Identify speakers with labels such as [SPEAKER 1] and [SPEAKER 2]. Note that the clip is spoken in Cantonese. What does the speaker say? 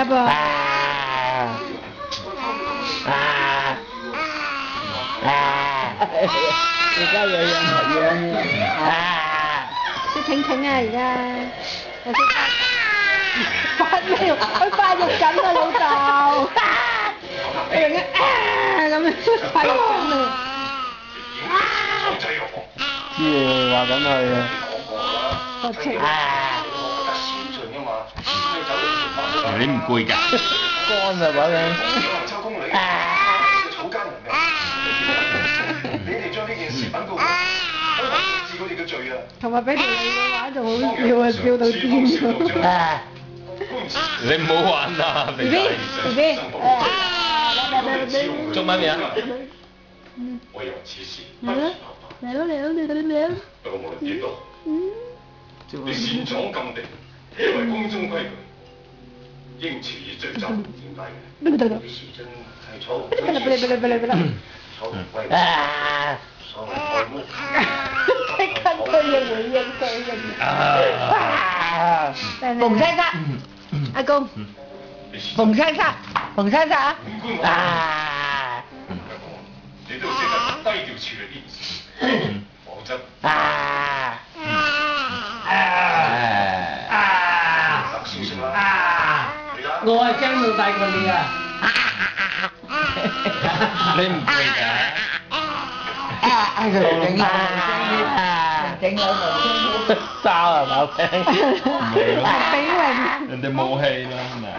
[SPEAKER 1] 噃。而家樣識挺挺啊！而家有識發咩？佢發育緊啊，老豆！佢而家咁樣發育緊啊！
[SPEAKER 2] 知你話緊佢啊！
[SPEAKER 3] 你唔攰㗎？
[SPEAKER 2] 乾啊把你！
[SPEAKER 1] 同埋俾條脷佢玩仲好笑啊，笑到癲咗！
[SPEAKER 3] 你唔好玩啦，肥仔。
[SPEAKER 1] BB，
[SPEAKER 3] 中文名？
[SPEAKER 1] 嚟咯！
[SPEAKER 4] 不過無論幾多，你擅闖禁地，因為宮中規矩，應處以罪責。點解嘅？於是真係闖紅闖紅規矩，所謂愛屋。
[SPEAKER 1] 即刻佢要回應佢嘅。馮先生，阿公，馮先生啊！
[SPEAKER 4] 你都要識得低調處理呢件事，否則特殊性啦。
[SPEAKER 5] 我係驚到大過你啊！
[SPEAKER 3] 你唔攰㗎？
[SPEAKER 2] 整兩條沙係嘛？
[SPEAKER 3] 唔係咯，
[SPEAKER 1] 比榮。
[SPEAKER 3] 人哋冇氣啦，係咪啊？